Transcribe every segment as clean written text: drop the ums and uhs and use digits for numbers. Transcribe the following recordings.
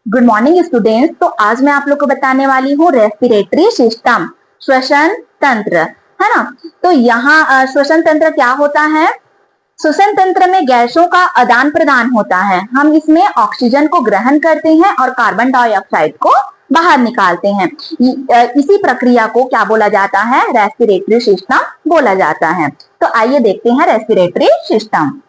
Good morning students. तो आज मैं आप लोग को बताने वाली हूँ रेस्पिरेटरी सिस्टम, श्वसन तंत्र, है ना। तो यहाँ श्वसन तंत्र क्या होता है? श्वसन तंत्र में गैसों का आदान प्रदान होता है। हम इसमें ऑक्सीजन को ग्रहण करते हैं और कार्बन डाइऑक्साइड को बाहर निकालते हैं। इसी प्रक्रिया को क्या बोला जाता है? रेस्पिरेटरी सिस्टम बोला जाता है। तो आइए देखते हैं रेस्पिरेटरी सिस्टम।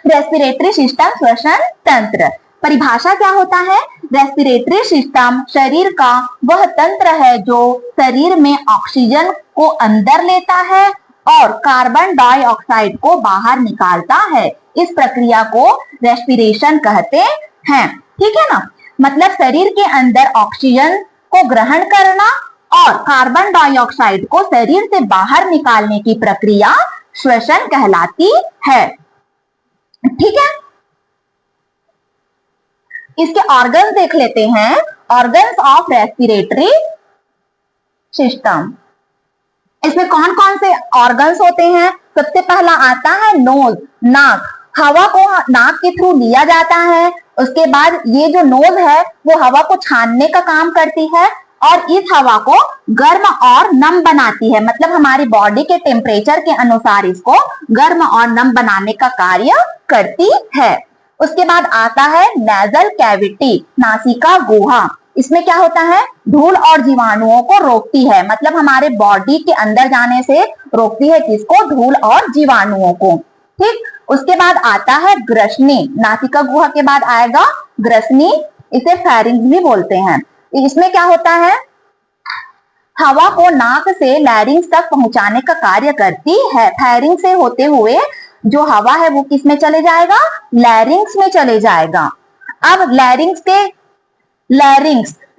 रेस्पिरेटरी सिस्टम, श्वसन तंत्र। परिभाषा क्या होता है? रेस्पिरेटरी सिस्टम शरीर का वह तंत्र है जो शरीर में ऑक्सीजन को अंदर लेता है और कार्बन डाइऑक्साइड को बाहर निकालता है। इस प्रक्रिया को रेस्पिरेशन कहते हैं। ठीक है ना। मतलब शरीर के अंदर ऑक्सीजन को ग्रहण करना और कार्बन डाइऑक्साइड को शरीर से बाहर निकालने की प्रक्रिया श्वसन कहलाती है। ठीक है। इसके ऑर्गन देख लेते हैं। Organs of respiratory system. इसमें कौन कौन से ऑर्गन्स होते हैं? सबसे पहला आता है नोज, नाक। हवा को नाक के थ्रू लिया जाता है। उसके बाद ये जो नोज है वो हवा को छानने का काम करती है और इस हवा को गर्म और नम बनाती है। मतलब हमारी बॉडी के टेम्परेचर के अनुसार इसको गर्म और नम बनाने का कार्य करती है। उसके बाद आता है नेजल कैविटी, नासिका गुहा। इसमें क्या होता है? धूल और जीवाणुओं को रोकती है। मतलब हमारे बॉडी के अंदर जाने से रोकती है किसको? धूल और जीवाणुओं को। ठीक। उसके बाद आता है ग्रसनी। नासिका गुहा के बाद आएगा ग्रसनी। इसे फेरिंग्स भी बोलते हैं। इसमें क्या होता है? हवा को नाक से लैरिंग्स तक पहुंचाने का कार्य करती है। फेरिंग से होते हुए जो हवा है वो किस में चले जाएगा? लैरिंग्स में चले जाएगा। अब लैरिंग्स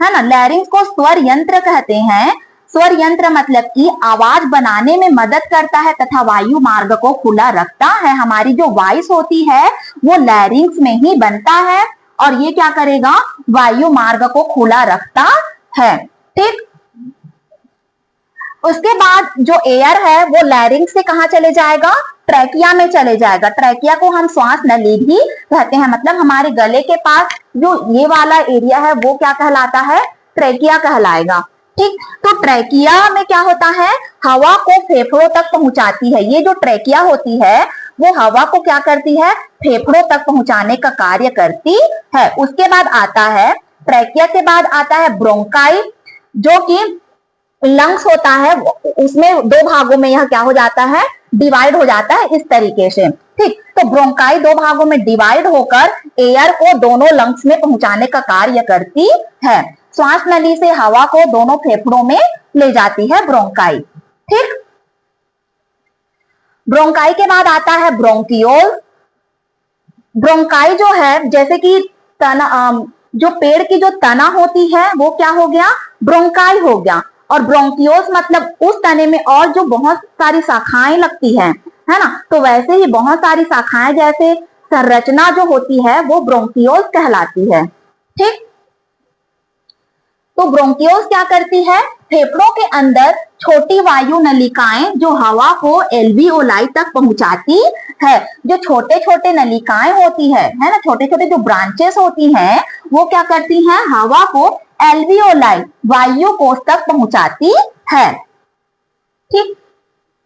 है ना, लैरिंग्स को स्वर यंत्र कहते हैं। स्वर यंत्र मतलब कि आवाज बनाने में मदद करता है तथा वायु मार्ग को खुला रखता है। हमारी जो वॉइस होती है वो लैरिंग्स में ही बनता है और ये क्या करेगा? वायु मार्ग को खुला रखता है। ठीक। उसके बाद जो एयर है वो लैरिंग्स से कहां चले जाएगा? ट्रैकिया में चले जाएगा। ट्रैकिया को हम श्वास नली भी कहते हैं। मतलब हमारे गले के पास जो ये वाला एरिया है वो क्या कहलाता है? ट्रैकिया कहलाएगा। ठीक। तो ट्रैकिया में क्या होता है? हवा को फेफड़ों तक पहुंचाती है। ये जो ट्रैकिया होती है वो हवा को क्या करती है? फेफड़ों तक पहुंचाने का कार्य करती है। उसके बाद आता है ट्रैकिया के बाद आता है ब्रोंकाई, जो कि लंग्स होता है। उसमें दो भागों में यह क्या हो जाता है? डिवाइड हो जाता है इस तरीके से। ठीक। तो ब्रोंकाई दो भागों में डिवाइड होकर एयर को दोनों लंग्स में पहुंचाने का कार्य करती है। श्वास नली से हवा को दोनों फेफड़ों में ले जाती है ब्रोंकाई। ठीक। ब्रोंकाई के बाद आता है ब्रोंकियोल। ब्रोंकाई जो है जैसे कि तना, जो पेड़ की जो तना होती है वो क्या हो गया? ब्रोंकाई हो गया। और ब्रोंकियोस मतलब उस तने में और जो बहुत सारी शाखाएं लगती है ना। तो वैसे ही बहुत सारी शाखाएं जैसे संरचना जो होती है वो ब्रोंकियोस कहलाती है। ठीक। तो ब्रोंकियोस क्या करती है? फेफड़ों के अंदर छोटी वायु नलिकाएं जो हवा को एल्वियोलाई तक पहुंचाती है। जो छोटे छोटे नलिकाएं होती है ना, छोटे छोटे जो ब्रांचेस होती हैं वो क्या करती हैं? हवा को एल्वियोलाई वायु कोश तक पहुंचाती है। ठीक।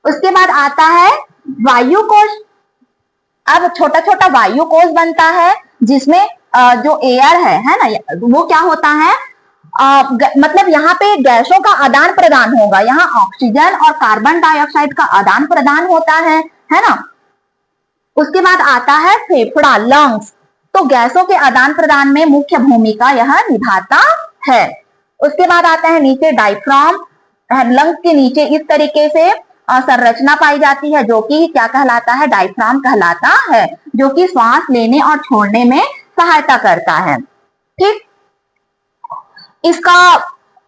उसके बाद आता है वायु कोश। अब छोटा छोटा वायु कोश बनता है जिसमें जो एयर है ना, वो क्या होता है? मतलब यहाँ पे गैसों का आदान प्रदान होगा। यहाँ ऑक्सीजन और कार्बन डाइऑक्साइड का आदान प्रदान होता है ना। उसके बाद आता है फेफड़ा, लंग्स। तो गैसों के आदान प्रदान में मुख्य भूमिका यह निभाता है। उसके बाद आता है नीचे डायफ्राम। लंग्स के नीचे इस तरीके से संरचना पाई जाती है जो कि क्या कहलाता है? डायफ्राम कहलाता है, जो कि श्वास लेने और छोड़ने में सहायता करता है। ठीक। इसका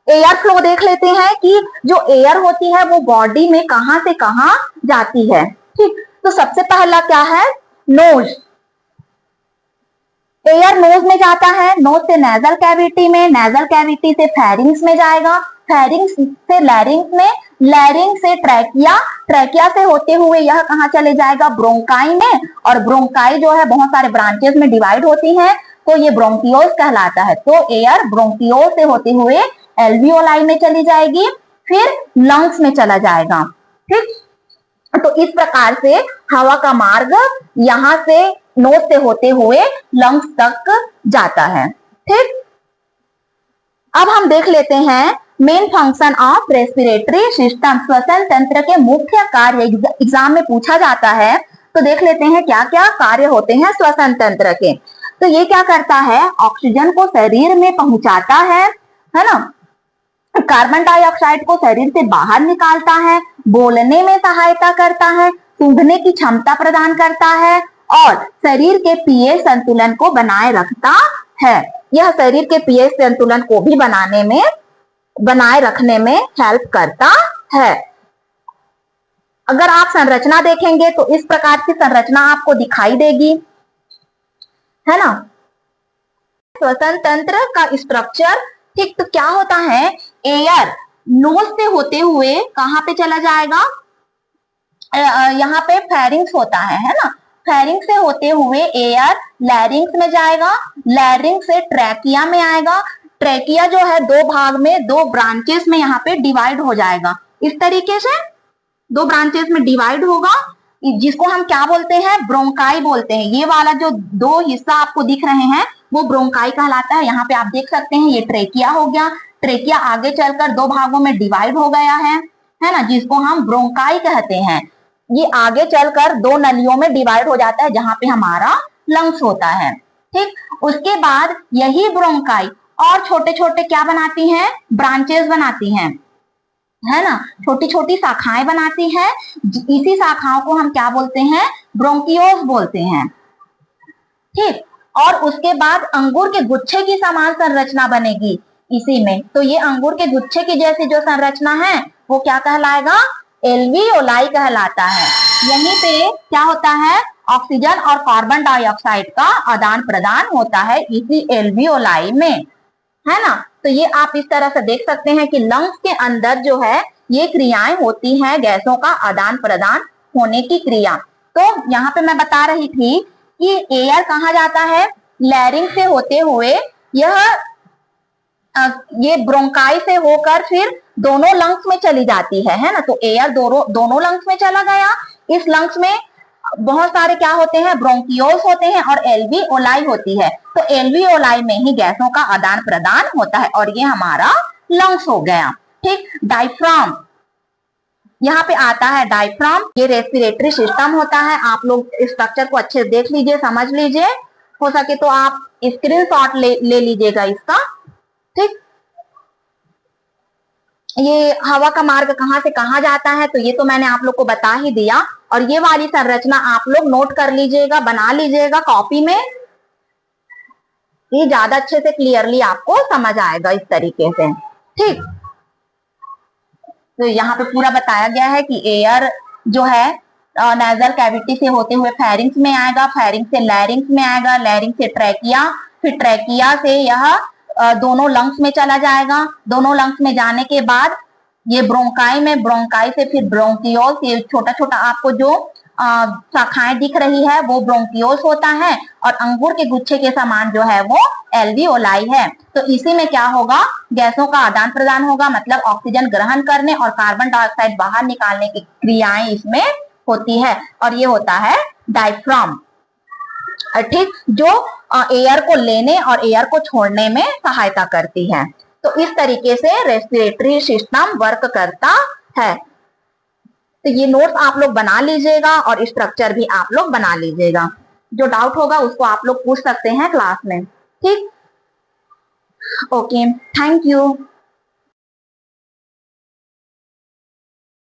एयर फ्लो देख लेते हैं कि जो एयर होती है वो बॉडी में कहां से कहां जाती है। ठीक। तो सबसे पहला क्या है? नोज। एयर नोज में जाता है। नोज से नेजल कैविटी में, नेजल कैविटी से फेरिंग्स में जाएगा, फेरिंग्स से लैरिंग्स में, लैरिंग से ट्रैकिया, ट्रैकिया से होते हुए यह कहां चले जाएगा? ब्रोंकाई में। और ब्रोंकाई जो है बहुत सारे ब्रांचेस में डिवाइड होती है। तो ये ब्रोंकियोल्स कहलाता है। तो एयर ब्रोंकियोल से होते हुए एल्वियोलाई में चली जाएगी, फिर लंग्स में चला जाएगा। ठीक, तो इस प्रकार से हवा का मार्ग यहां से नोज से होते हुए लंग्स तक जाता है। ठीक, अब हम देख लेते हैं main function of respiratory system. श्वसन तंत्र के मुख्य कार्य एग्जाम में पूछा जाता है, तो देख लेते हैं क्या क्या कार्य होते हैं श्वसन तंत्र के। तो ये क्या करता है, ऑक्सीजन को शरीर में पहुंचाता है ना, कार्बन डाइऑक्साइड को शरीर से बाहर निकालता है, बोलने में सहायता करता है, सूंघने की क्षमता प्रदान करता है और शरीर के पीएच संतुलन को बनाए रखता है। यह शरीर के पीएच संतुलन को भी बनाए रखने में हेल्प करता है। अगर आप संरचना देखेंगे तो इस प्रकार की संरचना आपको दिखाई देगी, है ना। श्वसन तंत्र का स्ट्रक्चर, ठीक, तो क्या होता है, एयर नोज से होते हुए कहां पे चला जाएगा, यहाँ पे फेरिंग्स होता है ना, फेरिंग्स से होते हुए एयर लैरिंग्स में जाएगा, लैरिंग्स से ट्रैकिया में आएगा, ट्रैकिया जो है दो भाग में, दो ब्रांचेस में यहाँ पे डिवाइड हो जाएगा। इस तरीके से दो ब्रांचेस में डिवाइड होगा, जिसको हम क्या बोलते हैं, ब्रोंकाई बोलते हैं। ये वाला जो दो हिस्सा आपको दिख रहे हैं वो ब्रोंकाई कहलाता है। यहाँ पे आप देख सकते हैं ये ट्रेकिया हो गया, ट्रेकिया आगे चलकर दो भागों में डिवाइड हो गया है ना, जिसको हम ब्रोंकाई कहते हैं। ये आगे चलकर दो नलियों में डिवाइड हो जाता है जहां पे हमारा लंग्स होता है। ठीक, उसके बाद यही ब्रोंकाई और छोटे छोटे क्या बनाती हैं, ब्रांचेस बनाती हैं, है ना, छोटी छोटी शाखाएं बनाती हैं। इसी शाखाओं को हम क्या बोलते हैं, ब्रोंकियोल्स बोलते हैं। ठीक, और उसके बाद अंगूर के गुच्छे की समान संरचना बनेगी इसी में। तो ये अंगूर के गुच्छे की जैसी जो संरचना है वो क्या कहलाएगा, एल्वियोलाई कहलाता है। यहीं पे क्या होता है, ऑक्सीजन और कार्बन डाइऑक्साइड का आदान प्रदान होता है इसी एल्वियोलाई में, है ना। तो ये आप इस तरह से देख सकते हैं कि लंग्स के अंदर जो है ये क्रियाएं होती हैं, गैसों का आदान प्रदान होने की क्रिया। तो यहाँ पे मैं बता रही थी कि एयर कहाँ जाता है, लैरिंग से होते हुए ये ब्रोंकाई से होकर फिर दोनों लंग्स में चली जाती है ना। तो एयर दोनों लंग्स में चला गया। इस लंग्स में बहुत सारे क्या होते हैं, ब्रोंकियोल्स होते हैं और एल्वियोलाई होती है। तो एल्वियोलाई में ही गैसों का आदान प्रदान होता है और ये हमारा लंग्स हो गया। ठीक, डायफ्राम यहाँ पे आता है, डायफ्राम ये रेस्पिरेटरी सिस्टम होता है। आप लोग इस स्ट्रक्चर को अच्छे से देख लीजिए, समझ लीजिए, हो सके तो आप स्क्रीनशॉट ले लीजिएगा इसका। ठीक, ये हवा का मार्ग कहां से कहां जाता है तो ये तो मैंने आप लोग को बता ही दिया। और ये वाली संरचना आप लोग नोट कर लीजिएगा, बना लीजिएगा कॉपी में, ये ज्यादा अच्छे से क्लियरली आपको समझ आएगा इस तरीके से। ठीक, तो यहाँ पे पूरा बताया गया है कि एयर जो है नेजल कैविटी से होते हुए फेरिंग्स में आएगा, फेरिंग्स से लैरिंग्स में आएगा, लैरिंग से ट्रैकिया, फिर ट्रैकिया से यह दोनों लंग्स में चला जाएगा। दोनों लंग्स में जाने के बाद ये ब्रोंकाई में, ब्रोंकाई से फिर ब्रोंकियोल्स, ये छोटा छोटा आपको जो शाखाएं दिख रही है वो ब्रोंकियोल्स होता है और अंगूर के गुच्छे के समान जो है वो एल्वियोलाई है। तो इसी में क्या होगा, गैसों का आदान प्रदान होगा, मतलब ऑक्सीजन ग्रहण करने और कार्बन डाइऑक्साइड बाहर निकालने की क्रियाएं इसमें होती है और ये होता है डायफ्राम। ठीक, जो एयर को लेने और एयर को छोड़ने में सहायता करती है। तो इस तरीके से रेस्पिरेटरी सिस्टम वर्क करता है। तो ये नोट्स आप लोग बना लीजिएगा और स्ट्रक्चर भी आप लोग बना लीजिएगा। जो डाउट होगा उसको आप लोग पूछ सकते हैं क्लास में। ठीक, ओके, थैंक यू।